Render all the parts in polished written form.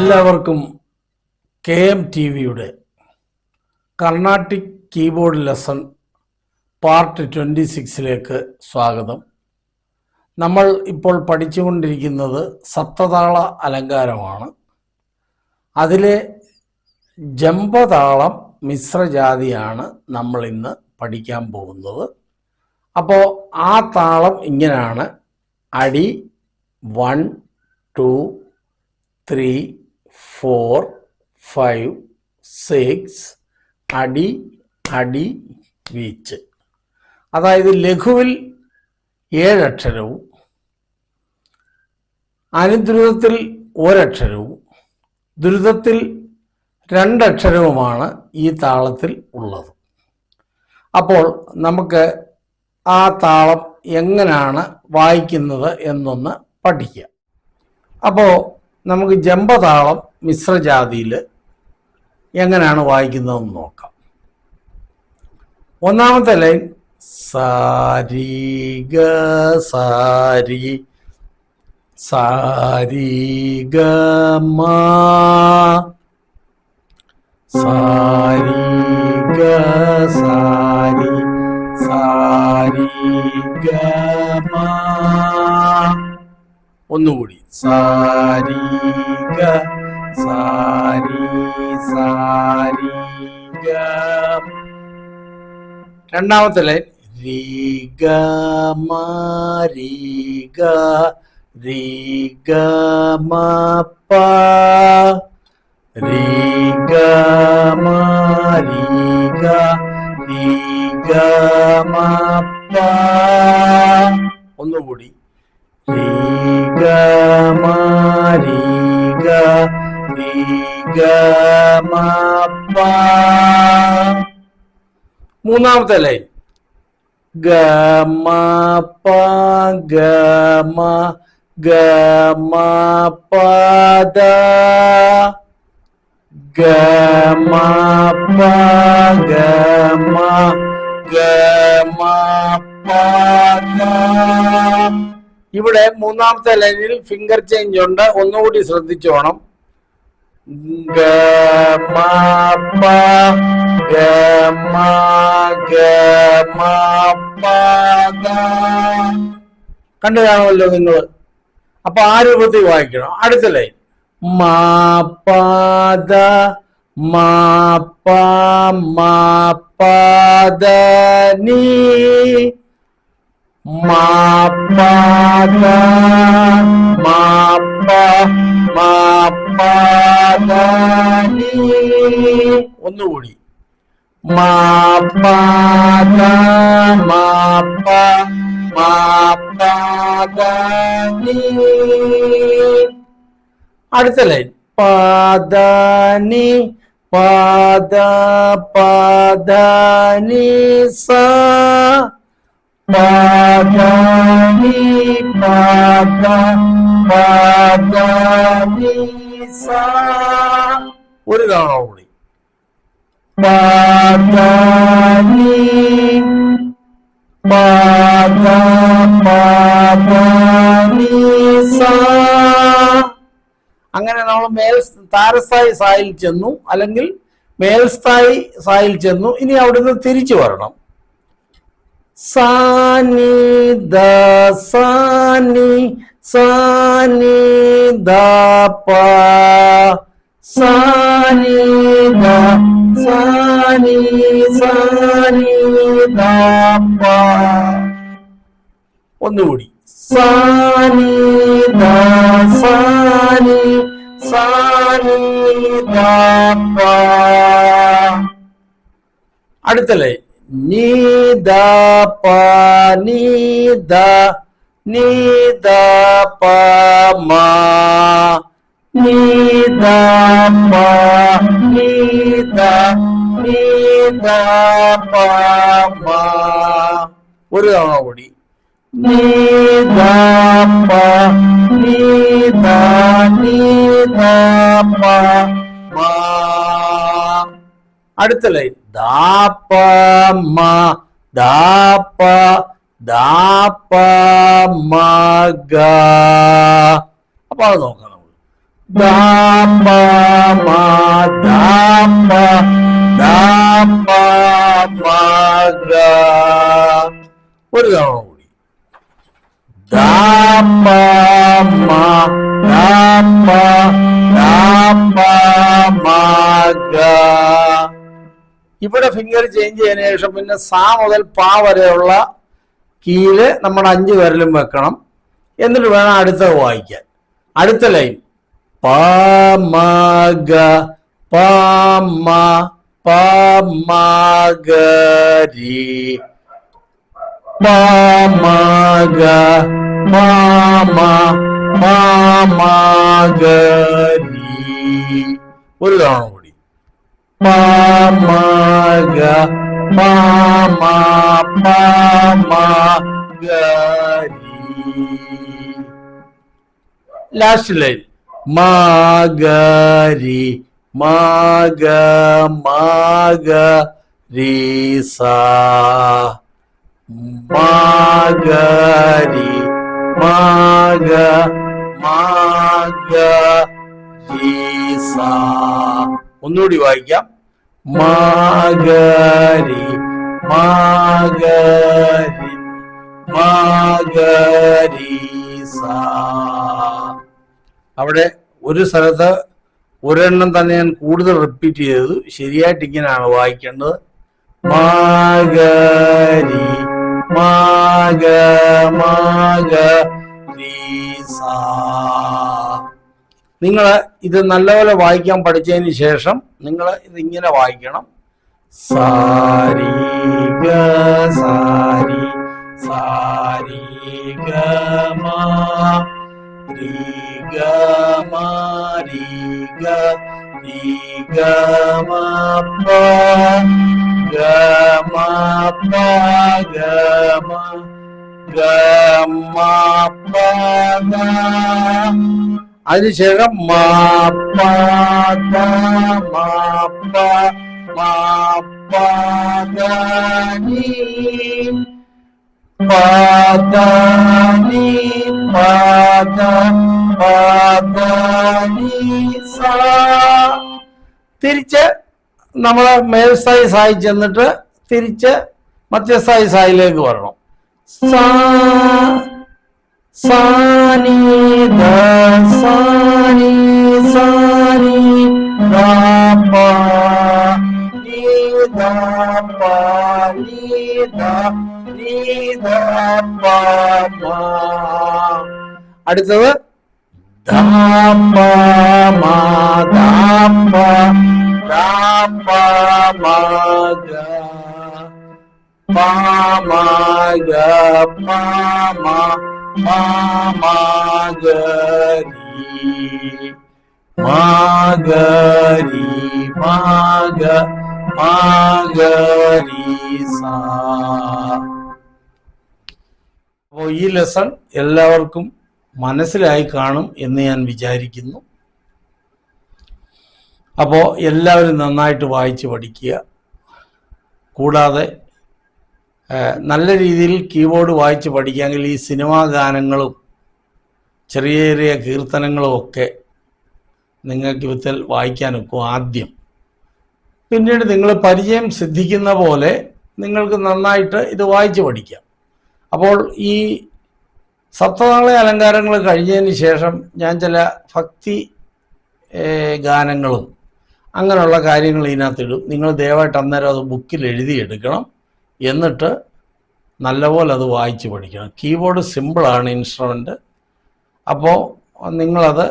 എല്ലാവർക്കും KM TV Carnatic keyboard lesson part 26 സ്വാഗതം. നമ്മൾ ഇപ്പോൾ പഠിച്ചുകൊണ്ടിരിക്കുന്നത് സപ്തതാള അലങ്കാരമാണ്. അതിലെ ജംബതാളം മിശ്രജാതിയാണ് നമ്മൾ ഇന്ന് പഠിക്കാൻ പോകുന്നത്. അപ്പോൾ ആ താളം ഇങ്ങനെയാണ്: അടി 1 2 3 4 5 6, അടി അടി വീച്ച്. അതായത് ലഘുവിൽ 7 അക്ഷരവും അനുദ്രുതത്തിൽ 1 അക്ഷരവും ദ്രുതത്തിൽ 2 അക്ഷരവുമാണ് ഈ താളത്തിൽ ഉള്ളത്. അപ്പോൾ നമുക്ക് ആ താളം എങ്ങനെയാണ് വായിക്കുന്നത് എന്നൊന്ന് പഠിക്കാം. അപ്പോൾ നമുക്ക് ജംബതാളം മിശ്രജാതിയിൽ എങ്ങനെയാണ് വായിക്കുന്നതെന്ന് നോക്കാം. ഒന്നാമത്തെ ലൈൻ സാരി ഗ സാരി സാരി ഗ മ, സാരി ഗ സാരി സാരി ഗ മ. ഒന്നുകൂടി സാരി ഗ സാരി സാരി ഗ. രണ്ടാമത്തെ ലൈൻ രി ഗ മ രി ഗ രി ഗ മ പ, രി ഗ മ രി ഗ രി ഗ മ പ. ഒന്നുകൂടി രി ഗ മ രി ഗ രി ഗ മ പ. മൂന്നാമത്തെ ലൈൻ ഗ മ പ ഗ മ ഗ മ പ ദ, ഗ മ പ ഗ മ ഗ മ പ ദ. ഇവിടെ മൂന്നാമത്തെ ലൈനിൽ ഫിംഗർ ചേഞ്ച് ഉണ്ട്, ഒന്നുകൂടി ശ്രദ്ധിച്ചോണം. ഗ മ പ ഗ മ ഗ മ പ ദ. കണ്ടു കാണുമല്ലോ നിങ്ങൾ. അപ്പൊ ആ രൂപത്തിൽ വായിക്കണം. അടുത്ത ലൈൻ മ പ ദ മ പ മ പ ദ നീ, മ പ ദ മ പ മ പ ദ നീ. ഒന്നുകൂടി മ പ ദ മ പ മ പ ദ നീ. അടുത്ത ലൈൻ പദ നി പദ പദ നി സ, പദ നി പദ പദ നി സ. ഒരു തവണ കൂടി പദ നി പദ പദ നി സ. അങ്ങനെ നമ്മൾ താരസ്ഥായി സായിൽ ചെന്നു, അല്ലെങ്കിൽ മേൽസ്ഥായി സായിൽ ചെന്നു. ഇനി അവിടുന്ന് തിരിച്ചു വരണം. സാനി ദ സാനി സാനി ദ പ, സാനി ദ സാനി സാനി ദ പ. ഒന്നുകൂടി സാനി ദ സാനി സാനി ദ പ. അടുത്ത ലൈൻ നീ ദ പ നീ ദ നീ ദ പ മ, നീ ദ പ നീ ദ നീ ദ പ മ. ഒരു തവണ കൂടി നീ ദ പ നീ ദ നീ ദ പ മ. അടുത്ത ലൈൻ ദാ പ മ ദാ പ ദാ പ മ ഗ. അപ്പൊ അത് നോക്കാം. ദാപ മാ ദാപ ദാപ മഗ. ഒരു തവണ കൂടി. ദാപ മാ ദാപ ദാപ മഗ. ഇവിടെ ഫിംഗർ ചേഞ്ച് ചെയ്തതിനു ശേഷം പിന്നെ സാ മുതൽ പാ വരെയുള്ള കീല് നമ്മുടെ 5 വിരലും വെക്കണം. എന്നിട്ട് വേണം അടുത്തത് വായിക്കാൻ. അടുത്ത ലൈൻ പ മ ഗ പ മ പ മ ഗ രി പ മ ഗ പ മ പ മ ഗ രി. ഒരു തവണ കൂടി. പ മ ഗ പ മ പ മ ഗ രി. ലാസ്റ്റ് ലൈൻ മഗരി മഗ മഗ രി സ മഗരി മഗ മഗ രി സ. ഒന്നുകൂടി വായിക്കാം. മഗരി മഗരി മഗരി സ. അവിടെ ഒരു സ്ഥലത്ത് ഒരെണ്ണം തന്നെ ഞാൻ കൂടുതൽ റിപ്പീറ്റ് ചെയ്തത്. ശരിയായിട്ട് ഇങ്ങനെയാണ് വായിക്കേണ്ടത്. മഗരി മഗ മഗ രി സ. നിങ്ങൾ ഇത് നല്ലപോലെ വായിക്കാൻ പഠിച്ചതിന് ശേഷം നിങ്ങൾ ഇതിങ്ങനെ വായിക്കണം. സാരി ഗ സാരി സാരി ഗ മ രി ഗ മ രി ഗ രി ഗ മ പ ഗ മ പ ഗ മ ഗ മ പ ഗ. അതിനുശേഷം മ പ ധ മ പ മ പ ധ നി പ ധ നി പ ധ പ ധ നി സ. തിരിച്ച് നമ്മൾ മേൽസ്ഥായി സായി ചെന്നിട്ട് തിരിച്ച് മധ്യസ്ഥായി സായിലേക്ക് വരണം. സാ സാനി ധ സാനി സാനി ധ പ നി ധ പ നി ധ നി ധ പ മ. അടുത്തത് ധ പ മ ധ പ ധ പ മ ഗ പ മ ഗ പ മ പ മ ഗ രി മ ഗ രി മ ഗ മ ഗ രി സ. അപ്പോൾ ഈ ലെസൺ എല്ലാവർക്കും മനസ്സിലായി കാണും എന്ന് ഞാൻ വിചാരിക്കുന്നു. അപ്പോൾ എല്ലാവരും നന്നായിട്ട് വായിച്ച് പഠിക്കുക. കൂടാതെ നല്ല രീതിയിൽ കീബോർഡ് വായിച്ച് പഠിക്കാമെങ്കിൽ ഈ സിനിമാ ഗാനങ്ങളും ചെറിയ ചെറിയ കീർത്തനങ്ങളും ഒക്കെ നിങ്ങൾക്ക് വിത്തിൽ വായിക്കാനൊക്കും ആദ്യം. പിന്നീട് നിങ്ങൾ പരിചയം സിദ്ധിക്കുന്ന പോലെ നിങ്ങൾക്ക് നന്നായിട്ട് ഇത് വായിച്ച് പഠിക്കാം. അപ്പോൾ ഈ സപ്തതാള അലങ്കാരങ്ങൾ കഴിഞ്ഞതിന് ശേഷം ഞാൻ ചില ഭക്തി ഗാനങ്ങളും അങ്ങനെയുള്ള കാര്യങ്ങൾ ഇതിനകത്തിടും. നിങ്ങൾ ദയവായിട്ട് അന്നേരം അത് ബുക്കിൽ എഴുതിയെടുക്കണം. എന്നിട്ട് നല്ലപോലെ അത് വായിച്ച് പഠിക്കണം. കീബോർഡ് സിമ്പിളാണ് ഇൻസ്ട്രുമെൻ്റ്. അപ്പോൾ നിങ്ങളത്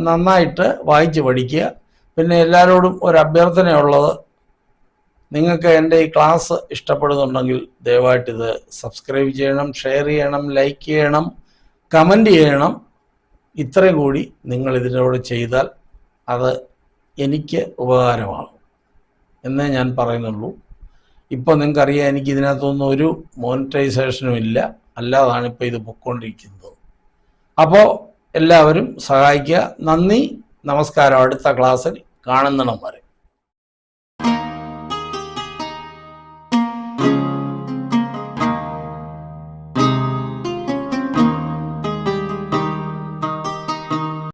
നന്നായിട്ട് വായിച്ച് പഠിക്കുക. പിന്നെ എല്ലാവരോടും ഒരു അഭ്യർത്ഥനയുള്ളത്, നിങ്ങൾക്ക് എൻ്റെ ഈ ക്ലാസ് ഇഷ്ടപ്പെടുന്നുണ്ടെങ്കിൽ ദയവായിട്ടിത് സബ്സ്ക്രൈബ് ചെയ്യണം, ഷെയർ ചെയ്യണം, ലൈക്ക് ചെയ്യണം, കമൻറ്റ് ചെയ്യണം. ഇത്രയും കൂടി നിങ്ങൾ ഇതിനോട് ചെയ്താൽ അത് എനിക്ക് ഉപകാരമാകും എന്നേ ഞാൻ പറയുന്നുള്ളൂ. ഇപ്പോൾ നിങ്ങൾക്കറിയാം, എനിക്ക് ഇതിനകത്തൊന്നും ഒരു മോണിറ്റൈസേഷനും ഇല്ല, അല്ലാതാണ് ഇപ്പോൾ ഇത് പൊയ്ക്കൊണ്ടിരിക്കുന്നത്. അപ്പോൾ എല്ലാവരും സഹായിക്കുക. നന്ദി, നമസ്കാരം. അടുത്ത ക്ലാസ്സിൽ കാണുന്നിടം വരെ.